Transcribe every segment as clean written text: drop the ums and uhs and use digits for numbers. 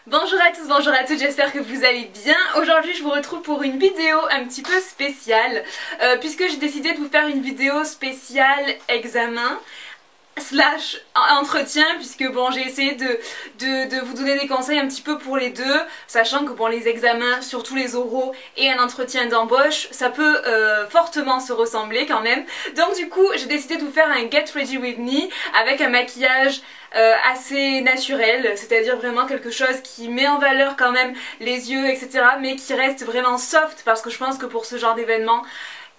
Bonjour à tous, bonjour à toutes, j'espère que vous allez bien. Aujourd'hui je vous retrouve pour une vidéo un petit peu spéciale puisque j'ai décidé de vous faire une vidéo spéciale examen slash entretien, puisque bon, j'ai essayé de vous donner des conseils un petit peu pour les deux, sachant que bon, les examens, surtout les oraux et un entretien d'embauche, ça peut fortement se ressembler quand même. Donc du coup j'ai décidé de vous faire un Get Ready With Me avec un maquillage assez naturel, c'est-à-dire vraiment quelque chose qui met en valeur quand même les yeux, etc., mais qui reste vraiment soft, parce que je pense que pour ce genre d'événement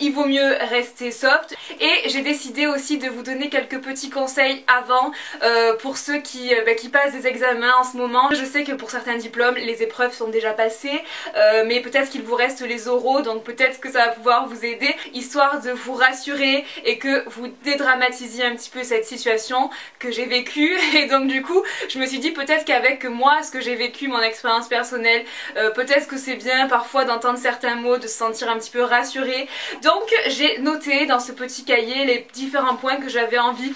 il vaut mieux rester soft. Et j'ai décidé aussi de vous donner quelques petits conseils avant pour ceux qui passent des examens en ce moment. Je sais que pour certains diplômes les épreuves sont déjà passées, mais peut-être qu'il vous reste les oraux, donc peut-être que ça va pouvoir vous aider, histoire de vous rassurer et que vous dédramatisiez un petit peu cette situation que j'ai vécue. Et donc du coup je me suis dit peut-être qu'avec moi, ce que j'ai vécu, mon expérience personnelle, peut-être que c'est bien parfois d'entendre certains mots, de se sentir un petit peu rassuré. Donc j'ai noté dans ce petit cahier les différents points que j'avais envie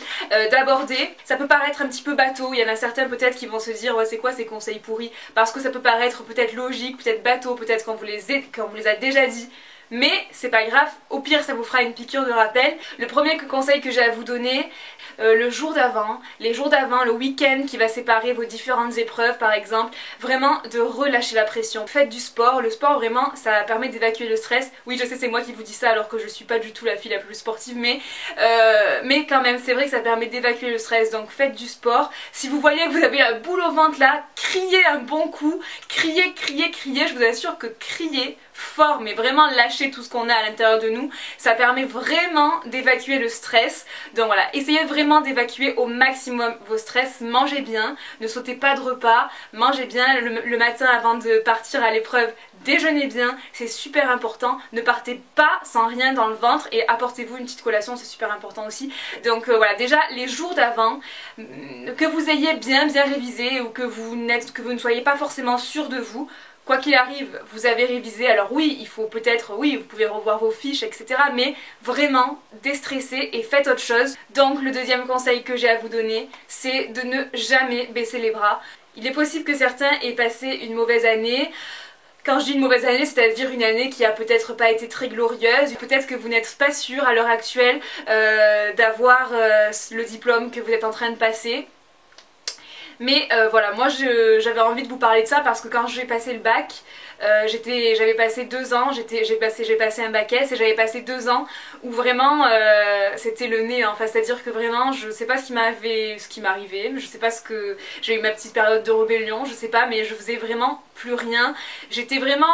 d'aborder. Ça peut paraître un petit peu bateau, il y en a certains peut-être qui vont se dire ouais, c'est quoi ces conseils pourris, parce que ça peut paraître peut-être logique, peut-être bateau, peut-être qu'on vous les a déjà dit. Mais c'est pas grave, au pire ça vous fera une piqûre de rappel. Le premier conseil que j'ai à vous donner, le jour d'avant, les jours d'avant, le week-end qui va séparer vos différentes épreuves par exemple, vraiment de relâcher la pression. Faites du sport, le sport vraiment ça permet d'évacuer le stress. Oui je sais c'est moi qui vous dis ça alors que je suis pas du tout la fille la plus sportive, mais quand même c'est vrai que ça permet d'évacuer le stress, donc faites du sport. Si vous voyez que vous avez la boule au ventre là, criez un bon coup, criez, criez, criez, je vous assure que crier fort, mais vraiment lâcher tout ce qu'on a à l'intérieur de nous, ça permet vraiment d'évacuer le stress. Donc voilà, essayez vraiment d'évacuer au maximum vos stress, mangez bien, ne sautez pas de repas, mangez bien le matin avant de partir à l'épreuve, déjeunez bien, c'est super important, ne partez pas sans rien dans le ventre et apportez-vous une petite collation, c'est super important aussi. Donc voilà, déjà les jours d'avant, que vous ayez bien révisé ou que vous ne soyez pas forcément sûr de vous, quoi qu'il arrive, vous avez révisé, alors oui, il faut peut-être, oui, vous pouvez revoir vos fiches, etc. Mais vraiment, déstressez et faites autre chose. Donc le deuxième conseil que j'ai à vous donner, c'est de ne jamais baisser les bras. Il est possible que certains aient passé une mauvaise année. Quand je dis une mauvaise année, c'est-à-dire une année qui a peut-être pas été très glorieuse. Peut-être que vous n'êtes pas sûr à l'heure actuelle d'avoir le diplôme que vous êtes en train de passer. Mais voilà, moi j'avais envie de vous parler de ça parce que quand j'ai passé le bac, j'avais passé 2 ans, j'ai passé un bac S et j'avais passé 2 ans où vraiment c'était le nez, enfin c'est-à-dire que vraiment je sais pas ce qui m'arrivait, je sais pas j'ai eu ma petite période de rébellion, je sais pas, mais je faisais vraiment plus rien. J'étais vraiment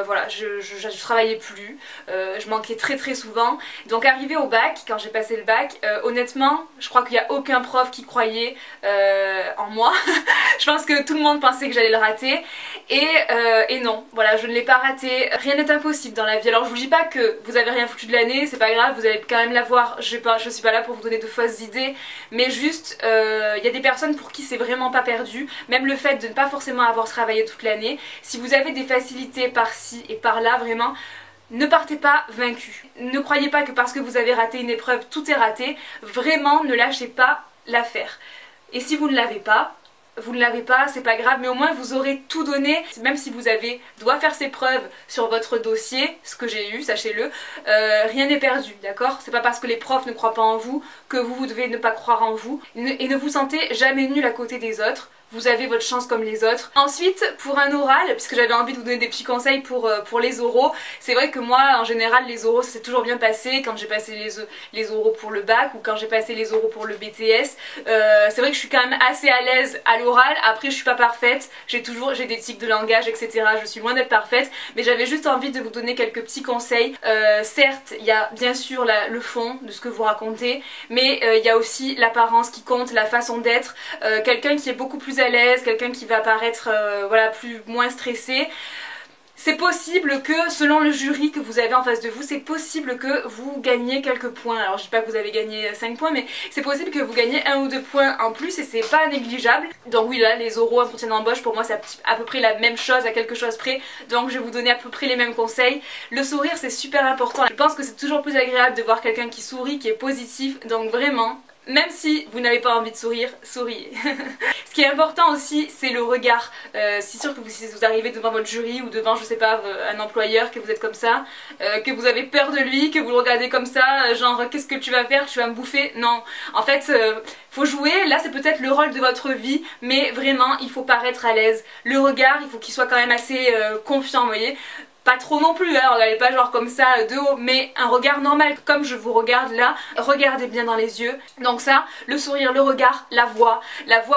voilà, je travaillais plus, je manquais très souvent. Donc arrivé au bac, quand j'ai passé le bac, honnêtement je crois qu'il n'y a aucun prof qui croyait en moi. Je pense que tout le monde pensait que j'allais le rater et non, voilà, je ne l'ai pas raté. Rien n'est impossible dans la vie. Alors je vous dis pas que vous avez rien foutu de l'année, c'est pas grave, vous allez quand même l'avoir. Je suis pas là pour vous donner de fausses idées, mais juste il y a des personnes pour qui c'est vraiment pas perdu. Même le fait de ne pas forcément avoir travaillé toute l'année, si vous avez des facilités par-ci et par-là, vraiment ne partez pas vaincu. Ne croyez pas que parce que vous avez raté une épreuve tout est raté. Vraiment ne lâchez pas l'affaire. Et si vous ne l'avez pas, vous ne l'avez pas, c'est pas grave, mais au moins vous aurez tout donné. Même si vous doit faire ses preuves sur votre dossier, ce que j'ai eu, sachez-le, rien n'est perdu, d'accord? C'est pas parce que les profs ne croient pas en vous que vous devez ne pas croire en vous. Et ne vous sentez jamais nul à côté des autres. Vous avez votre chance comme les autres. Ensuite, pour un oral, puisque j'avais envie de vous donner des petits conseils pour les oraux, c'est vrai que moi, en général, les oraux, ça s'est toujours bien passé quand j'ai passé les oraux pour le bac ou quand j'ai passé les oraux pour le BTS. C'est vrai que je suis quand même assez à l'aise à l'oral. Après, je suis pas parfaite. J'ai des tics de langage, etc. Je suis loin d'être parfaite. Mais j'avais juste envie de vous donner quelques petits conseils. Certes, il y a bien sûr le fond de ce que vous racontez, mais il y a aussi l'apparence qui compte, la façon d'être. Quelqu'un qui est beaucoup plus à l'aise, quelqu'un qui va paraître voilà, moins stressé. C'est possible que, selon le jury que vous avez en face de vous, c'est possible que vous gagniez quelques points. Alors je dis pas que vous avez gagné 5 points, mais c'est possible que vous gagnez 1 ou 2 points en plus et c'est pas négligeable. Donc oui, là, les oraux, entretien d'embauche, pour moi c'est à peu près la même chose, à quelque chose près. Donc je vais vous donner à peu près les mêmes conseils. Le sourire, c'est super important. Je pense que c'est toujours plus agréable de voir quelqu'un qui sourit, qui est positif. Donc vraiment, Même si vous n'avez pas envie de sourire, souriez. Ce qui est important aussi, c'est le regard. C'est sûr que si vous arrivez devant votre jury ou devant, je sais pas, un employeur, que vous êtes comme ça, que vous avez peur de lui, que vous le regardez comme ça, genre qu'est-ce que tu vas faire, tu vas me bouffer. Non, en fait, faut jouer. Là, c'est peut-être le rôle de votre vie, mais vraiment, il faut paraître à l'aise. Le regard, il faut qu'il soit quand même assez confiant, vous voyez. Pas trop non plus, hein, regardez pas genre comme ça de haut, mais un regard normal comme je vous regarde là, regardez bien dans les yeux. Donc ça, le sourire, le regard, la voix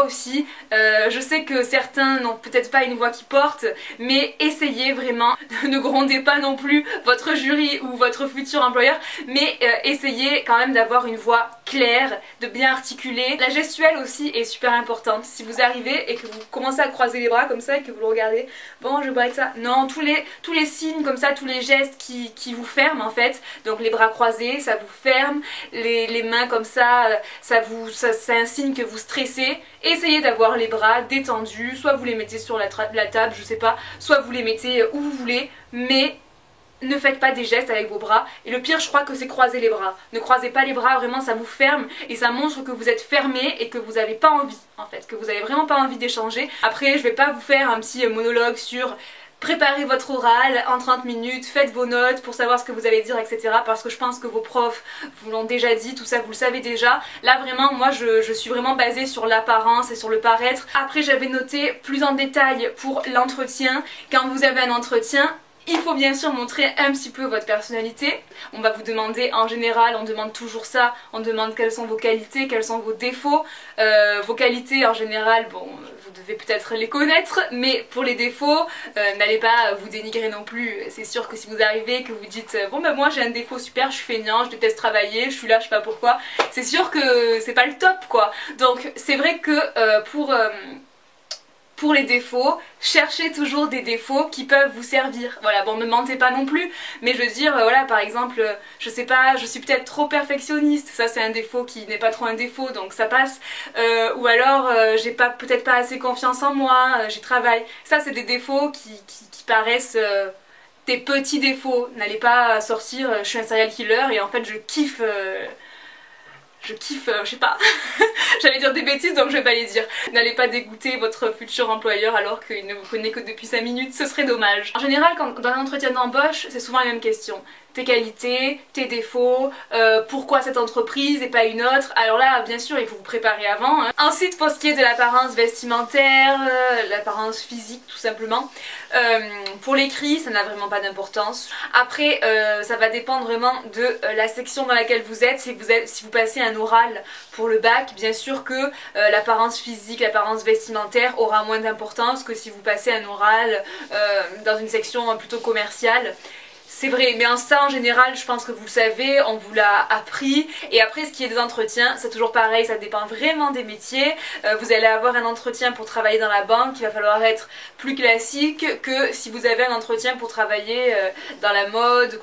aussi. Je sais que certains n'ont peut-être pas une voix qui porte, mais essayez vraiment, ne grondez pas non plus votre jury ou votre futur employeur, mais essayez quand même d'avoir une voix claire, de bien articuler. La gestuelle aussi est super importante. Si vous arrivez et que vous commencez à croiser les bras comme ça et que vous le regardez, bon je vais parler de ça, non, tous les signes comme ça, tous les gestes qui vous ferment en fait, donc les bras croisés ça vous ferme, les mains comme ça, c'est un signe que vous stressez. Essayez d'avoir les bras détendus, soit vous les mettez sur la table, je sais pas, soit vous les mettez où vous voulez, mais ne faites pas des gestes avec vos bras. Et le pire je crois que c'est croiser les bras. Ne croisez pas les bras, vraiment ça vous ferme et ça montre que vous êtes fermé et que vous n'avez pas envie en fait, que vous n'avez vraiment pas envie d'échanger. Après je vais pas vous faire un petit monologue sur préparez votre oral en 30 minutes, faites vos notes pour savoir ce que vous allez dire, etc. Parce que je pense que vos profs vous l'ont déjà dit, tout ça vous le savez déjà. Là vraiment, moi je suis vraiment basée sur l'apparence et sur le paraître. Après j'avais noté plus en détail pour l'entretien. Quand vous avez un entretien, il faut bien sûr montrer un petit peu votre personnalité. On va vous demander, en général, on demande toujours ça, on demande quelles sont vos qualités, quels sont vos défauts. Vos qualités en général, bon, vous devez peut-être les connaître, mais pour les défauts, n'allez pas vous dénigrer non plus. C'est sûr que si vous arrivez, que vous dites bon ben moi j'ai un défaut super, je suis feignant, je déteste travailler, je suis là, je sais pas pourquoi, c'est sûr que c'est pas le top quoi. Donc c'est vrai que pour les défauts, cherchez toujours des défauts qui peuvent vous servir. Voilà, bon, ne mentez pas non plus, mais je veux dire, voilà, par exemple, je sais pas, je suis peut-être trop perfectionniste, ça c'est un défaut qui n'est pas trop un défaut, donc ça passe. Ou alors, j'ai peut-être pas assez confiance en moi, j'y travaille. Ça c'est des défauts qui paraissent des petits défauts. N'allez pas sortir, je suis un serial killer et en fait je kiffe... je sais pas, j'allais dire des bêtises donc je vais pas les dire. N'allez pas dégoûter votre futur employeur alors qu'il ne vous connaît que depuis 5 minutes, ce serait dommage. En général, dans un entretien d'embauche, c'est souvent les mêmes questions. Tes qualités, tes défauts, pourquoi cette entreprise et pas une autre. Alors là, bien sûr, il faut vous préparer avant. Hein. Ensuite, pour ce qui est de l'apparence vestimentaire, l'apparence physique tout simplement, pour l'écrit, ça n'a vraiment pas d'importance. Après, ça va dépendre vraiment de la section dans laquelle vous êtes. Si vous passez un oral pour le bac, bien sûr que l'apparence physique, l'apparence vestimentaire aura moins d'importance que si vous passez un oral dans une section plutôt commerciale. C'est vrai, mais ça en général, je pense que vous le savez, on vous l'a appris. Et après, ce qui est des entretiens, c'est toujours pareil, ça dépend vraiment des métiers. Vous allez avoir un entretien pour travailler dans la banque, il va falloir être plus classique que si vous avez un entretien pour travailler dans la mode,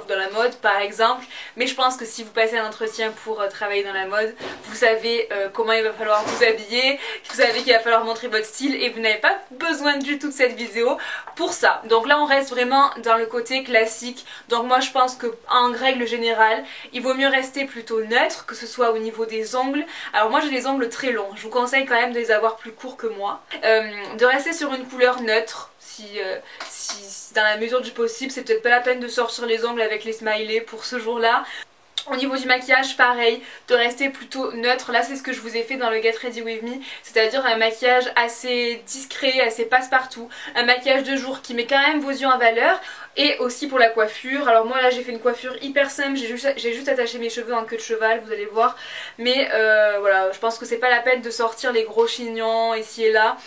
dans la mode par exemple. Mais je pense que si vous passez un entretien pour travailler dans la mode, vous savez comment il va falloir vous habiller, vous savez qu'il va falloir montrer votre style et vous n'avez pas besoin du tout de cette vidéo pour ça. Donc là, on reste vraiment dans le côté classique, donc moi je pense que en règle générale il vaut mieux rester plutôt neutre, que ce soit au niveau des ongles. Alors moi j'ai des ongles très longs, je vous conseille quand même de les avoir plus courts que moi, de rester sur une couleur neutre si dans la mesure du possible. C'est peut-être pas la peine de sortir les ongles avec les smileys pour ce jour là. Au niveau du maquillage, pareil, de rester plutôt neutre. Là, c'est ce que je vous ai fait dans le Get Ready With Me, c'est-à-dire un maquillage assez discret, assez passe-partout, un maquillage de jour qui met quand même vos yeux en valeur. Et aussi pour la coiffure, alors moi là j'ai fait une coiffure hyper simple, j'ai juste attaché mes cheveux en queue de cheval, vous allez voir. Mais voilà, je pense que c'est pas la peine de sortir les gros chignons ici et là.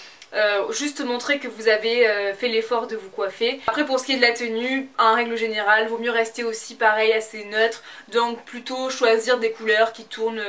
Juste montrer que vous avez fait l'effort de vous coiffer. Après pour ce qui est de la tenue, en règle générale, vaut mieux rester aussi pareil assez neutre. Donc plutôt choisir des couleurs qui tournent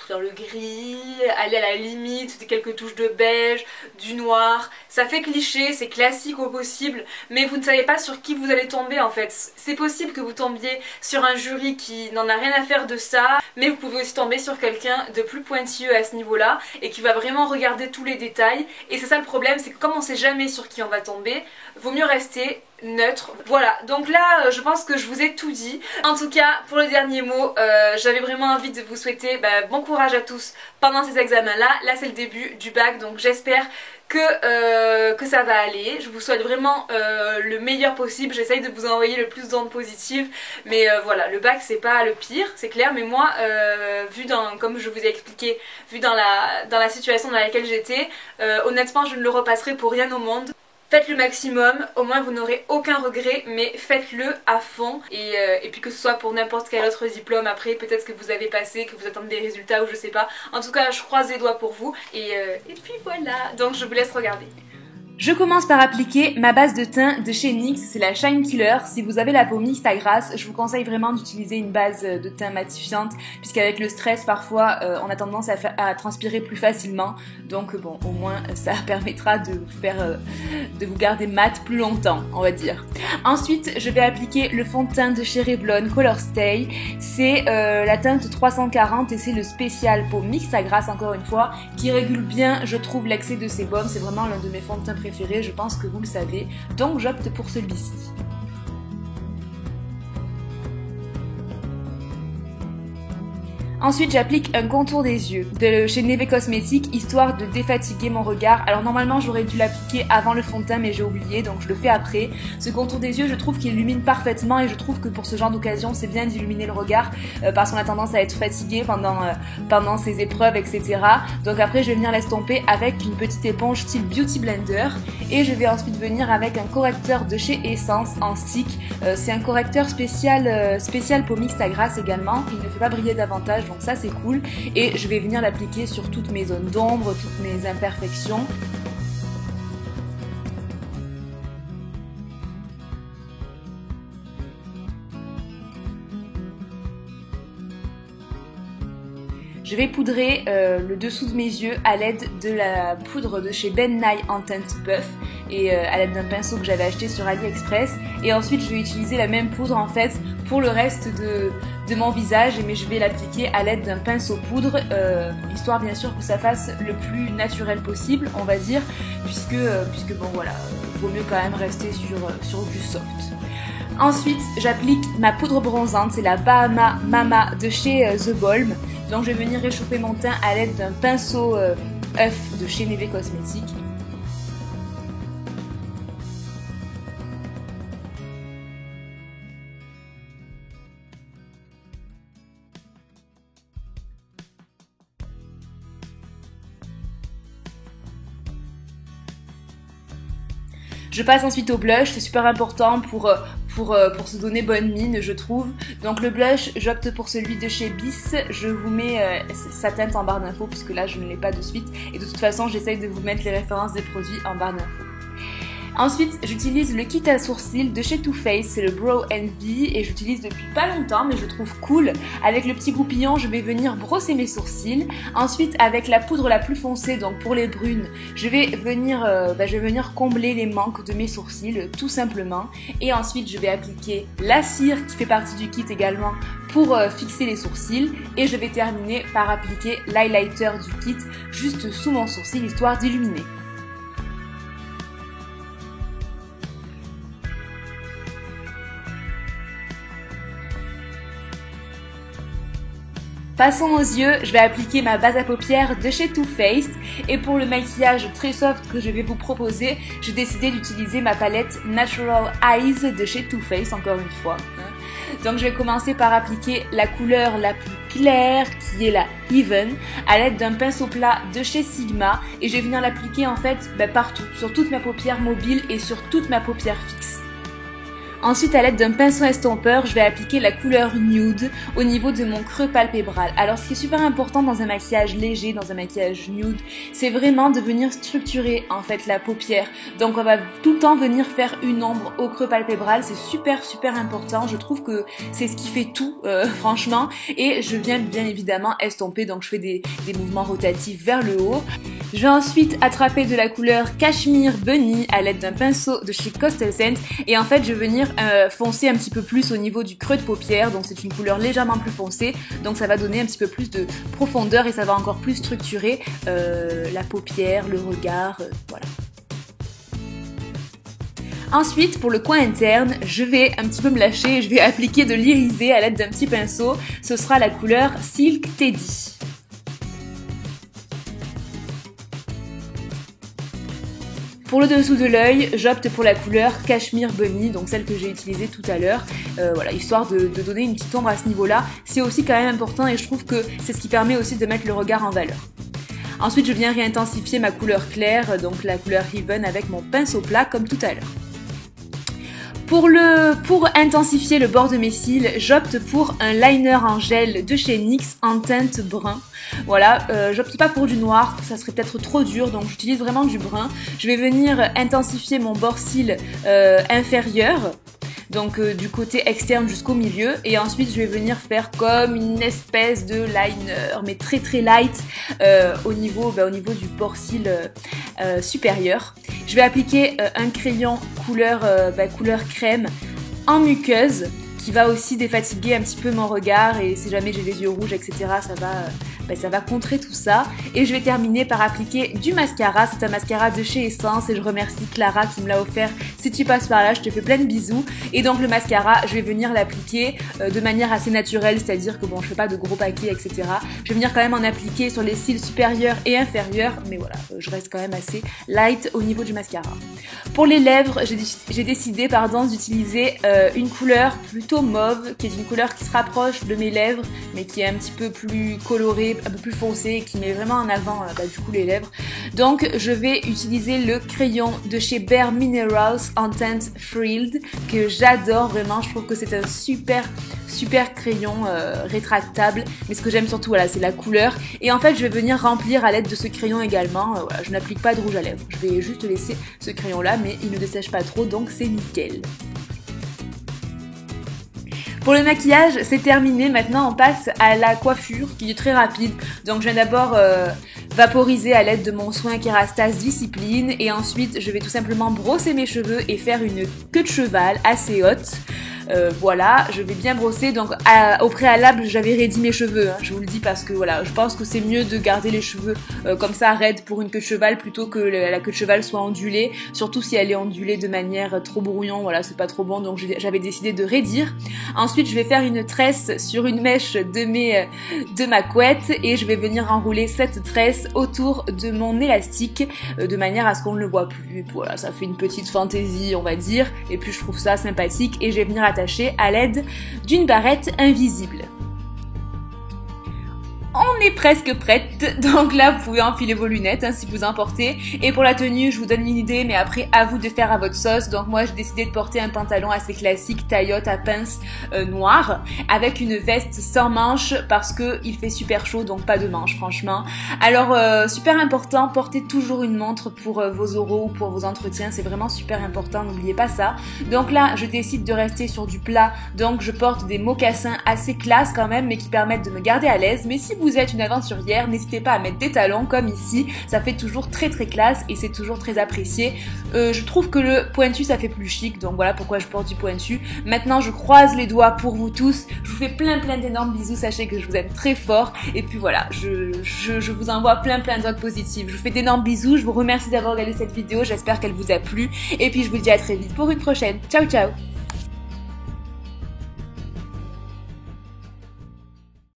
dans le gris, aller à la limite, quelques touches de beige, du noir. Ça fait cliché, c'est classique au possible, mais vous ne savez pas sur qui vous allez tomber en fait. C'est possible que vous tombiez sur un jury qui n'en a rien à faire de ça, mais vous pouvez aussi tomber sur quelqu'un de plus pointilleux à ce niveau-là et qui va vraiment regarder tous les détails. Et c'est ça le problème, c'est que comme on sait jamais sur qui on va tomber, vaut mieux rester neutre. Voilà, donc là je pense que je vous ai tout dit. En tout cas, pour le dernier mot, j'avais vraiment envie de vous souhaiter bon courage à tous pendant ces examens-là. Là c'est le début du bac, donc j'espère que ça va aller. Je vous souhaite vraiment le meilleur possible. J'essaye de vous envoyer le plus d'ondes positives, mais voilà, le bac c'est pas le pire, c'est clair, mais moi comme je vous ai expliqué, vu dans la situation dans laquelle j'étais, honnêtement je ne le repasserai pour rien au monde. Faites le maximum, au moins vous n'aurez aucun regret, mais faites-le à fond. Et puis que ce soit pour n'importe quel autre diplôme après, peut-être que vous avez passé, que vous attendez des résultats ou je sais pas. En tout cas, je croise les doigts pour vous. Et puis voilà, donc je vous laisse regarder. Je commence par appliquer ma base de teint de chez NYX, c'est la Shine Killer. Si vous avez la peau mixte à grasse, je vous conseille vraiment d'utiliser une base de teint matifiante, puisqu'avec le stress parfois on a tendance à transpirer plus facilement. Donc bon, au moins ça permettra de vous garder mat plus longtemps, on va dire. Ensuite, je vais appliquer le fond de teint de chez Revlon Color Stay. C'est la teinte 340 et c'est le spécial peau mixte à grasse encore une fois, qui régule bien, je trouve, l'excès de sébum. C'est vraiment l'un de mes fonds de teint préférés, je pense que vous le savez, donc j'opte pour celui-ci. Ensuite, j'applique un contour des yeux de chez Neve Cosmetics, histoire de défatiguer mon regard. Alors normalement, j'aurais dû l'appliquer avant le fond de teint, mais j'ai oublié, donc je le fais après. Ce contour des yeux, je trouve qu'il illumine parfaitement et je trouve que pour ce genre d'occasion, c'est bien d'illuminer le regard parce qu'on a tendance à être fatigué pendant ces épreuves, etc. Donc après, je vais venir l'estomper avec une petite éponge style Beauty Blender et je vais ensuite venir avec un correcteur de chez Essence en stick. C'est un correcteur spécial peau mixte à grasse également. Il ne fait pas briller davantage. Donc ça c'est cool et je vais venir l'appliquer sur toutes mes zones d'ombre, toutes mes imperfections. Je vais poudrer le dessous de mes yeux à l'aide de la poudre de chez Ben Nye en teinte puff et à l'aide d'un pinceau que j'avais acheté sur AliExpress. Et ensuite je vais utiliser la même poudre en fait pour le reste de mon visage, mais je vais l'appliquer à l'aide d'un pinceau poudre, histoire bien sûr que ça fasse le plus naturel possible, on va dire, puisque bon voilà, vaut mieux quand même rester sur du soft. Ensuite, j'applique ma poudre bronzante, c'est la Bahama Mama de chez The Balm. Donc je vais venir réchauffer mon teint à l'aide d'un pinceau œuf de chez Neve Cosmetics. Je passe ensuite au blush, c'est super important pour se donner bonne mine, je trouve. Donc le blush, j'opte pour celui de chez Bis. Je vous mets sa teinte en barre d'infos puisque là je ne l'ai pas de suite. Et de toute façon, j'essaye de vous mettre les références des produits en barre d'infos. Ensuite, j'utilise le kit à sourcils de chez Too Faced, c'est le Brow Envy et j'utilise depuis pas longtemps mais je trouve cool. Avec le petit goupillon, je vais venir brosser mes sourcils. Ensuite, avec la poudre la plus foncée, donc pour les brunes, je vais venir combler les manques de mes sourcils, tout simplement. Et ensuite, je vais appliquer la cire qui fait partie du kit également pour fixer les sourcils. Et je vais terminer par appliquer l'highlighter du kit juste sous mon sourcil, histoire d'illuminer. Passons aux yeux, je vais appliquer ma base à paupières de chez Too Faced et pour le maquillage très soft que je vais vous proposer, j'ai décidé d'utiliser ma palette Natural Eyes de chez Too Faced encore une fois. Donc je vais commencer par appliquer la couleur la plus claire qui est la Even à l'aide d'un pinceau plat de chez Sigma et je vais venir l'appliquer en fait partout, sur toute ma paupière mobile et sur toute ma paupière fixe. Ensuite, à l'aide d'un pinceau estompeur, je vais appliquer la couleur nude au niveau de mon creux palpébral. Alors, ce qui est super important dans un maquillage léger, dans un maquillage nude, c'est vraiment de venir structurer en fait la paupière. Donc, on va tout le temps venir faire une ombre au creux palpébral. C'est super important. Je trouve que c'est ce qui fait tout, franchement. Et je viens bien évidemment estomper. Donc, je fais des mouvements rotatifs vers le haut. Je vais ensuite attraper de la couleur Cashmere Bunny à l'aide d'un pinceau de chez Coastal Scent. Et en fait, je vais venir foncer un petit peu plus au niveau du creux de paupière, donc c'est une couleur légèrement plus foncée, donc ça va donner un petit peu plus de profondeur et ça va encore plus structurer la paupière, le regard, voilà. Ensuite, pour le coin interne, je vais un petit peu me lâcher et je vais appliquer de l'irisé à l'aide d'un petit pinceau, ce sera la couleur Silk Teddy. Pour le dessous de l'œil, j'opte pour la couleur Cashmere Bunny, donc celle que j'ai utilisée tout à l'heure, voilà, histoire de donner une petite ombre à ce niveau-là. C'est aussi quand même important et je trouve que c'est ce qui permet aussi de mettre le regard en valeur. Ensuite, je viens réintensifier ma couleur claire, donc la couleur Heaven avec mon pinceau plat comme tout à l'heure. Pour intensifier le bord de mes cils, j'opte pour un liner en gel de chez NYX en teinte brun. Voilà, j'opte pas pour du noir, ça serait peut-être trop dur, donc j'utilise vraiment du brun. Je vais venir intensifier mon bord cils inférieur, donc du côté externe jusqu'au milieu, et ensuite je vais venir faire comme une espèce de liner, mais très light au niveau du bord cils supérieur. Je vais appliquer un crayon couleur crème en muqueuse qui va aussi défatiguer un petit peu mon regard, et si jamais j'ai les yeux rouges, etc., ça va contrer tout ça. Et je vais terminer par appliquer du mascara. C'est un mascara de chez Essence et je remercie Clara qui me l'a offert. Si tu passes par là, je te fais plein de bisous. Et donc le mascara, je vais venir l'appliquer de manière assez naturelle, c'est-à-dire que bon, je fais pas de gros paquets, etc. Je vais venir quand même en appliquer sur les cils supérieurs et inférieurs, mais voilà, je reste quand même assez light au niveau du mascara. Pour les lèvres, j'ai décidé d'utiliser une couleur plutôt mauve, qui est une couleur qui se rapproche de mes lèvres, mais qui est un petit peu plus colorée, un peu plus foncée, qui met vraiment en avant du coup les lèvres. Donc je vais utiliser le crayon de chez Bare Minerals en teinte Frilled, que j'adore vraiment. Je trouve que c'est un super crayon rétractable, mais ce que j'aime surtout, voilà, c'est la couleur. Et en fait, je vais venir remplir à l'aide de ce crayon également. Voilà, je n'applique pas de rouge à lèvres, je vais juste laisser ce crayon là, mais il ne dessèche pas trop, donc c'est nickel. Pour le maquillage, c'est terminé. Maintenant, on passe à la coiffure qui est très rapide. Donc, je vais d'abord vaporiser à l'aide de mon soin Kérastase Discipline. Et ensuite, je vais tout simplement brosser mes cheveux et faire une queue de cheval assez haute. Voilà, je vais bien brosser. Donc au préalable, j'avais raidi mes cheveux, hein, je vous le dis, parce que voilà, je pense que c'est mieux de garder les cheveux comme ça raides pour une queue de cheval plutôt que la queue de cheval soit ondulée, surtout si elle est ondulée de manière trop brouillon. Voilà, c'est pas trop bon, donc j'avais décidé de raidir. Ensuite, je vais faire une tresse sur une mèche de ma couette et je vais venir enrouler cette tresse autour de mon élastique de manière à ce qu'on ne le voit plus. Voilà, ça fait une petite fantaisie, on va dire, et puis je trouve ça sympathique, et je vais venir attacher à l'aide d'une barrette invisible. On est presque prête, donc là vous pouvez enfiler vos lunettes si vous en portez. Et pour la tenue, je vous donne une idée, mais après à vous de faire à votre sauce. Donc moi j'ai décidé de porter un pantalon assez classique, taillotte à pince noir, avec une veste sans manches parce que il fait super chaud, donc pas de manches franchement. Alors super important, portez toujours une montre pour vos oraux ou pour vos entretiens, c'est vraiment super important, n'oubliez pas ça. Donc là je décide de rester sur du plat, donc je porte des mocassins assez classe quand même, mais qui permettent de me garder à l'aise. Mais si vous êtes une aventurière, n'hésitez pas à mettre des talons comme ici, ça fait toujours très classe et c'est toujours très apprécié. Je trouve que le pointu ça fait plus chic, donc voilà pourquoi je porte du pointu. Maintenant je croise les doigts pour vous tous, je vous fais plein d'énormes bisous, sachez que je vous aime très fort, et puis voilà, je vous envoie plein d'autres positifs. Je vous fais d'énormes bisous, je vous remercie d'avoir regardé cette vidéo, j'espère qu'elle vous a plu, et puis je vous dis à très vite pour une prochaine. Ciao ciao.